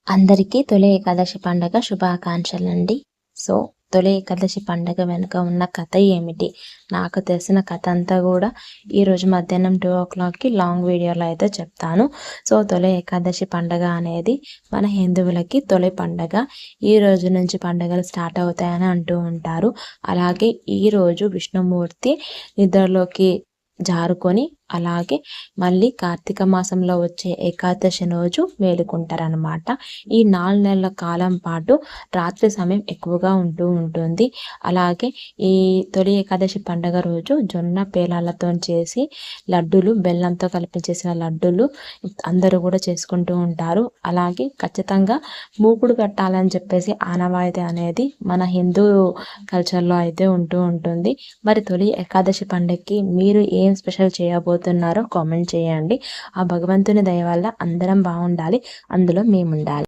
అందరికీ తొలి ఏకాదశి పండగ శుభాకాంక్షలండి. సో తొలి ఏకాదశి పండగ వెనుక ఉన్న కథ ఏమిటి? నాకు తెలిసిన కథ అంతా కూడా ఈరోజు మధ్యాహ్నం 2:00కి లాంగ్ వీడియోలో అయితే చెప్తాను. సో తొలి ఏకాదశి పండగ అనేది మన హిందువులకి తొలి పండగ. ఈ రోజు నుంచి పండుగలు స్టార్ట్ అవుతాయని అంటూ ఉంటారు. అలాగే ఈరోజు విష్ణుమూర్తి నిద్రలోకి జారుకొని అలాగే మళ్ళీ కార్తీక మాసంలో వచ్చే ఏకాదశి రోజు మేలుకుంటారనమాట. ఈ 4 నెలల కాలం పాటు రాత్రి సమయం ఎక్కువగా ఉంటుంది. అలాగే ఈ తొలి ఏకాదశి పండుగ రోజు జొన్న పేలాలతో చేసి లడ్డూలు, బెల్లంతో కలిపి చేసిన లడ్డూలు అందరూ కూడా చేసుకుంటూ ఉంటారు. అలాగే ఖచ్చితంగా మూకుడు పెట్టాలని చెప్పేసి ఆనవాయితీ అనేది మన హిందూ కల్చర్లో అయితే ఉంటుంది. మరి తొలి ఏకాదశి పండుగకి మీరు ఏం స్పెషల్ చేయబోతున్నారో కామెంట్ చేయండి. ఆ భగవంతుని దయ వల్ల అందరం బాగుండాలి, అందులో మేము ఉండాలి.